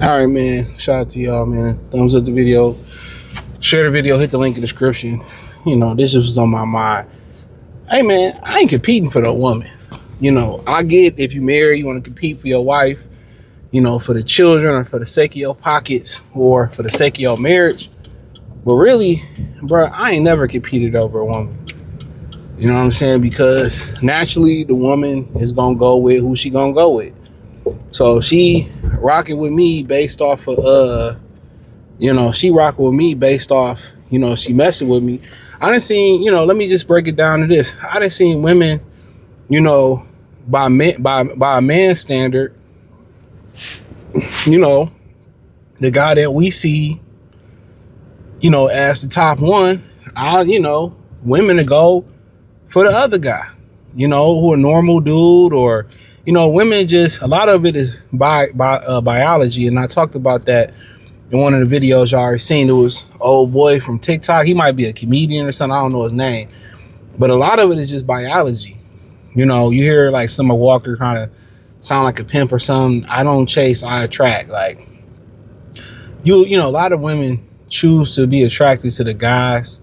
All right, man. Shout out to y'all, man. Thumbs up the video. Share the video. Hit the link in the description. This was on my mind. Hey, man, I ain't competing for the woman. I get if you marry, you want to compete for your wife, for the children or for the sake of your pockets or for the sake of your marriage. But really, bro, I ain't never competed over a woman. You know what I'm saying? Because naturally, the woman is going to go with who she going to go with. So she rocking with me based off of, she rocking with me based off, she messing with me. I done seen, let me just break it down to this. I done seen women, by a man's standard, the guy that we see, as the top one, women to go for the other guy, who a normal dude or, women just, a lot of it is biology. And I talked about that in one of the videos y'all already seen. It was old boy from TikTok. He might be a comedian or something. I don't know his name, but a lot of it is just biology. You hear like Summer Walker kind of sound like a pimp or something. I don't chase, I attract. Like a lot of women choose to be attracted to the guys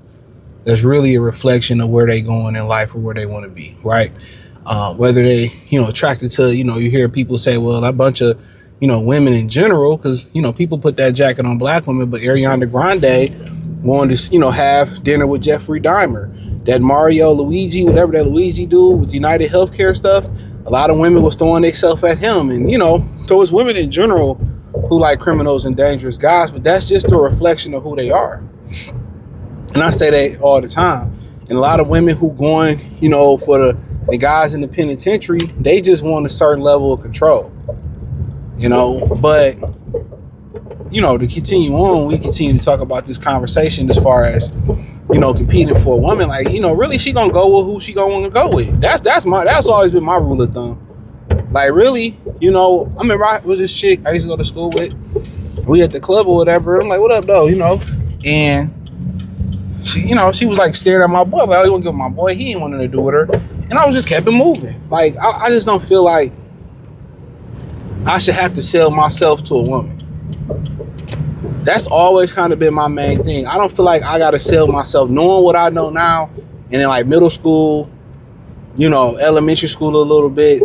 that's really a reflection of where they going in life or where they want to be, right? Whether they, attracted to, you hear people say, well, a bunch of, women in general, because, people put that jacket on black women, but Ariana Grande wanted to, have dinner with Jeffrey Dahmer. That Mario Luigi, whatever that Luigi dude with United Healthcare stuff, a lot of women was throwing themselves at him. And, so it's women in general who like criminals and dangerous guys, but that's just a reflection of who they are. And I say that all the time. And a lot of women who going, for the guys in the penitentiary, they just want a certain level of control. But, to continue on, we continue to talk about this conversation as far as, competing for a woman. Like, really she gonna go with who she gonna want to go with. That's always been my rule of thumb. Like, really, I remember I was this chick I used to go to school with. We at the club or whatever. I'm like, what up, though? And she was like staring at my boy. Like, I want to give my boy. He ain't wanting to do with her. And I was just kept it moving. Like, I just don't feel like I should have to sell myself to a woman. That's always kind of been my main thing. I don't feel like I got to sell myself. Knowing what I know now, and in like middle school, elementary school a little bit,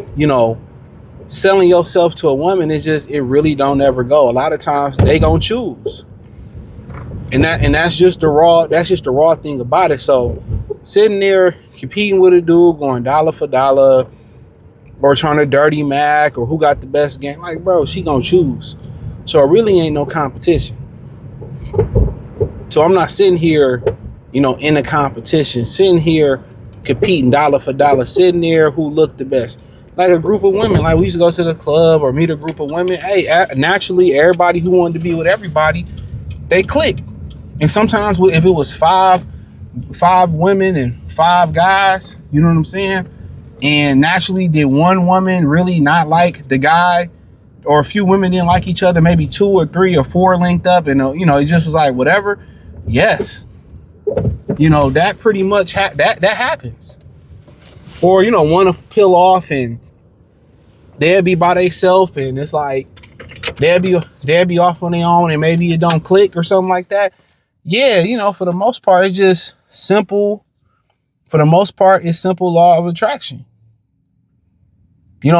selling yourself to a woman is just, it really don't ever go. A lot of times they gonna choose. And that's just the raw thing about it. So sitting there competing with a dude, going dollar for dollar, or trying to dirty Mac, or who got the best game, like, bro, she gonna choose. So it really ain't no competition. So I'm not sitting here, in a competition, sitting here competing dollar for dollar, sitting there who looked the best. Like a group of women, like we used to go to the club or meet a group of women. Hey, naturally, everybody who wanted to be with everybody, they click. And sometimes if it was five women and 5 guys, you know what I'm saying? And naturally, did one woman really not like the guy, or a few women didn't like each other, maybe 2 or 3 or 4 linked up, and it just was like whatever. Yes, that pretty much that happens. Or want to peel off and they'll be by themselves, and it's like they'll be off on their own, and maybe it don't click or something like that. Yeah, for the most part, it's just simple. For the most part, it's simple law of attraction.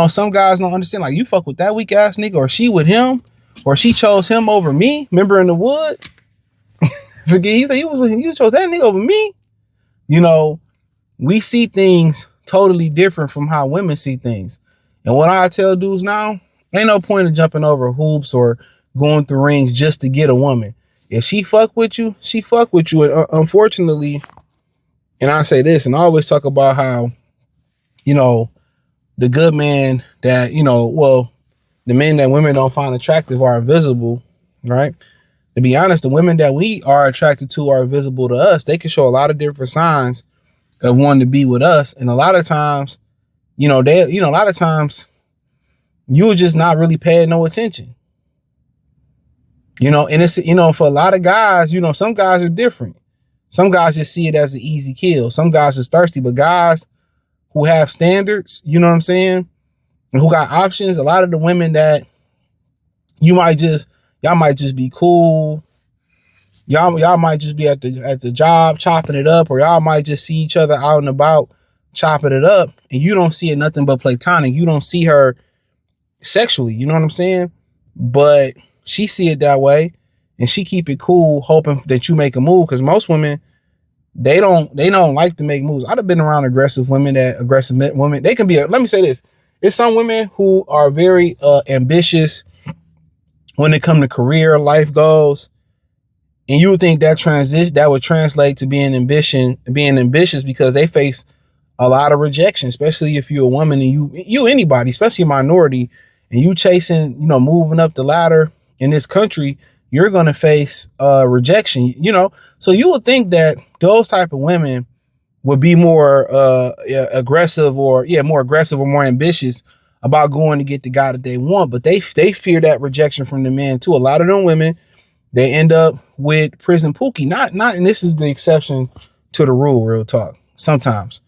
Some guys don't understand. Like, you fuck with that weak ass nigga, or she with him, or she chose him over me. Remember in the wood? Forget, he said you chose that nigga over me. We see things totally different from how women see things. And what I tell dudes now, ain't no point in jumping over hoops or going through rings just to get a woman. If she fuck with you, she fuck with you. And unfortunately, and I say this, and I always talk about how, the good man that, the men that women don't find attractive are invisible, right? To be honest, the women that we are attracted to are invisible to us. They can show a lot of different signs of wanting to be with us. And a lot of times, a lot of times you're just not really paying no attention. And it's, for a lot of guys, some guys are different. Some guys just see it as an easy kill. Some guys is thirsty, but guys who have standards, you know what I'm saying? And who got options, a lot of the women that you might just Y'all might just be cool. Y'all might just be at the job chopping it up, or y'all might just see each other out and about chopping it up, and you don't see it nothing but platonic. You don't see her sexually, you know what I'm saying? But she see it that way, and she keep it cool, hoping that you make a move. Because most women, they don't like to make moves. I've been around aggressive women. They can be. Let me say this: it's some women who are very ambitious when it come to career, life goals. And you would think that would translate to being ambitious because they face a lot of rejection, especially if you're a woman and you anybody, especially a minority, and you chasing, moving up the ladder in this country, you're going to face rejection, So you would think that those type of women would be more aggressive or more ambitious about going to get the guy that they want. But they fear that rejection from the man too. A lot of them women, they end up with prison pookie. Not, and this is the exception to the rule, real talk, sometimes.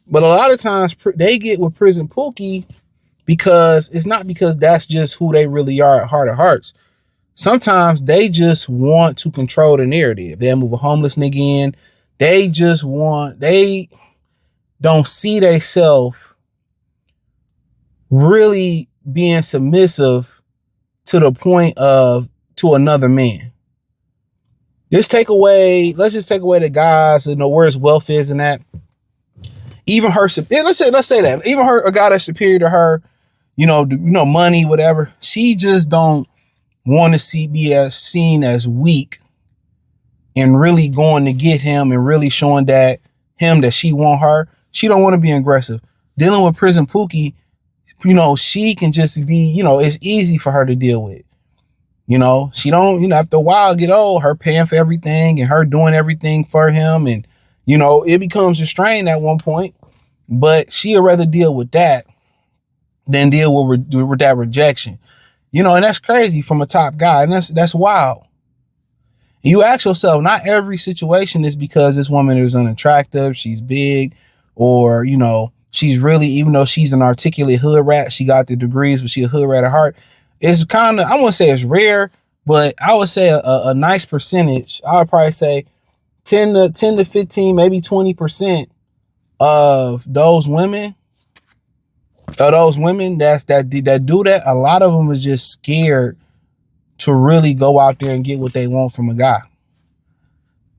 But a lot of times they get with prison pookie because it's not because that's just who they really are at heart of hearts. Sometimes they just want to control the narrative. They'll move a homeless nigga in. They don't see themselves really being submissive to the point of to another man. Let's just take away the guys, where his wealth is and that. Even her, let's say that even a guy that's superior to her, money, whatever. She just don't want to be seen as weak, and really going to get him and really showing that she want her. She don't want to be aggressive. Dealing with prison pookie, she can just be, it's easy for her to deal with. She don't, after a while get old, her paying for everything and her doing everything for him. And, it becomes a strain at one point, but she'd rather deal with that than deal with that rejection, and that's crazy from a top guy. And that's wild. You ask yourself, not every situation is because this woman is unattractive, she's big, or, she's really, even though she's an articulate hood rat, she got the degrees, but she a hood rat at heart. It's kind of, I wouldn't say it's rare, but I would say a nice percentage. I would probably say 10 to 15, maybe 20% of those women that do that. A lot of them is just scared to really go out there and get what they want from a guy.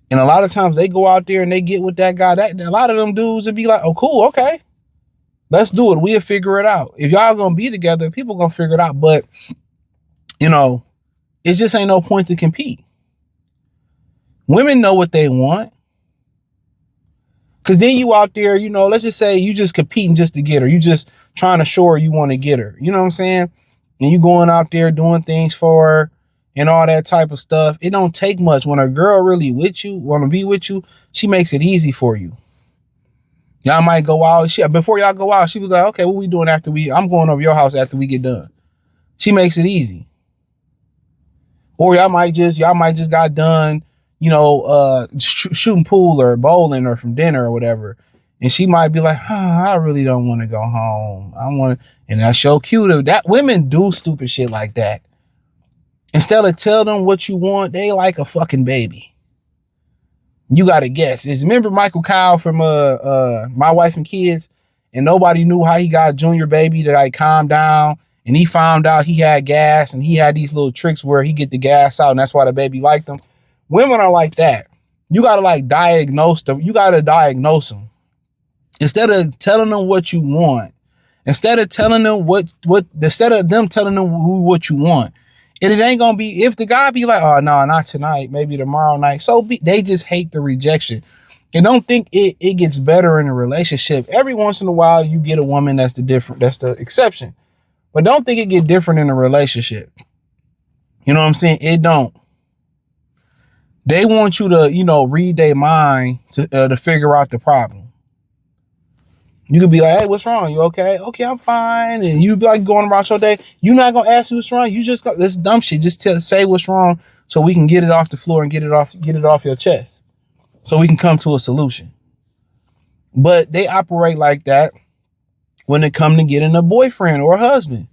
And a lot of times they go out there and they get with that guy. A lot of them dudes would be like, oh, cool, okay, let's do it. We'll figure it out. If y'all gonna be together, people gonna figure it out. But, it just ain't no point to compete. Women know what they want. Because then you out there, let's just say you just competing just to get her. You just trying to show her you want to get her. You know what I'm saying? And you going out there doing things for her and all that type of stuff. It don't take much. When a girl really with you, want to be with you, she makes it easy for you. Y'all might go out. Before y'all go out, she was like, okay, what we doing after I'm going over your house after we get done. She makes it easy. Or y'all might just got done, shooting pool or bowling or from dinner or whatever. And she might be like, I really don't want to go home. And that's so cute. That women do stupid shit like that. Instead of tell them what you want, they like a fucking baby. You got to guess. Remember Michael Kyle from My Wife and Kids? And nobody knew how he got Junior Baby to like calm down. And he found out he had gas, and he had these little tricks where he get the gas out, and that's why the baby liked him. Women are like that. You got to diagnose them. You got to diagnose them. Instead of telling them what you want, instead of them telling them what you want, and it ain't going to be, if the guy be like, oh, no, not tonight, maybe tomorrow night. They just hate the rejection. And don't think it gets better in a relationship. Every once in a while, you get a woman that's the exception. But don't think it get different in a relationship. You know what I'm saying? It don't. They want you to, read their mind to figure out the problem. You could be like, hey, what's wrong? You okay? Okay, I'm fine. And you be like going about your day. You're not going to ask me what's wrong. You just got this dumb shit. Just say what's wrong so we can get it off the floor and get it off your chest. So we can come to a solution. But they operate like that when it come to getting a boyfriend or a husband.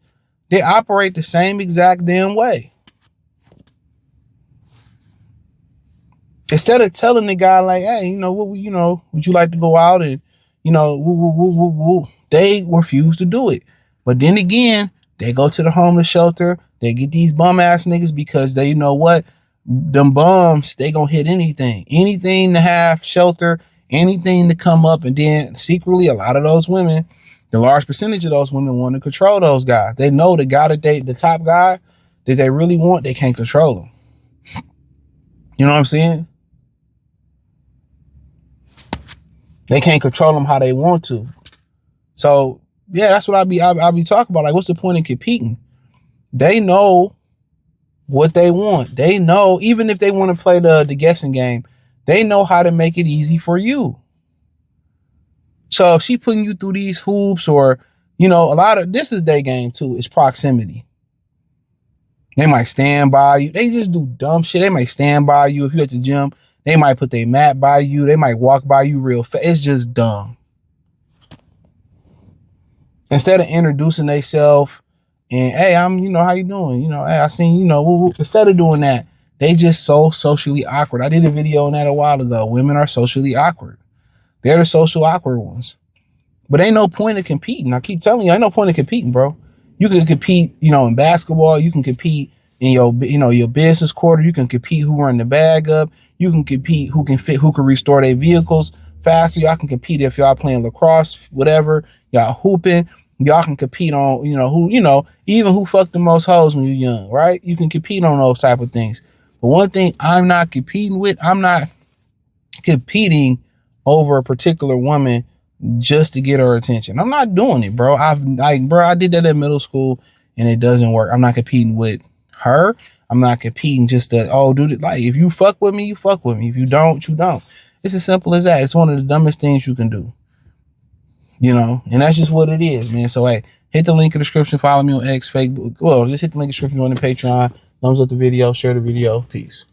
They operate the same exact damn way. Instead of telling the guy like, hey, would you like to go out and, woo, woo, woo, woo, woo. They refuse to do it. But then again, they go to the homeless shelter. They get these bum ass niggas because they, you know what? Them bums, they gonna hit anything to have shelter, anything to come up. And then secretly, a lot of those women, the large percentage of those women want to control those guys. They know the guy the top guy that they really want, they can't control him. You know what I'm saying? They can't control them how they want to. So yeah, that's what I'll be talking about. Like, what's the point in competing? They know what they want. They know, even if they want to play the guessing game, they know how to make it easy for you. So if she putting you through these hoops, or, a lot of this is their game too. It's proximity. They might stand by you. They just do dumb shit. They might stand by you if you're at the gym. They might put their mat by you. They might walk by you real fast. It's just dumb. Instead of introducing themselves and, hey, I'm, how you doing? Hey, I seen, instead of doing that, they just so socially awkward. I did a video on that a while ago. Women are socially awkward. They're the social awkward ones. But ain't no point in competing. I keep telling you, ain't no point in competing, bro. You can compete, in basketball. You can compete in your business quarter. You can compete who run the bag up. You can compete who can restore their vehicles faster. Y'all can compete if y'all playing lacrosse, whatever. Y'all hooping. Y'all can compete on, even who fucked the most hoes when you're young, right? You can compete on those type of things. But one thing I'm not competing with, I'm not competing over a particular woman just to get her attention. I'm not doing it, bro. I did that in middle school and it doesn't work. I'm not competing with her. I'm not competing just to, dude, like, if you fuck with me, you fuck with me. If you don't, you don't. It's as simple as that. It's one of the dumbest things you can do. And that's just what it is, man. So, hey, hit the link in the description. Follow me on X, Facebook. Well, just hit the link in the description on the Patreon. Thumbs up the video, share the video. Peace.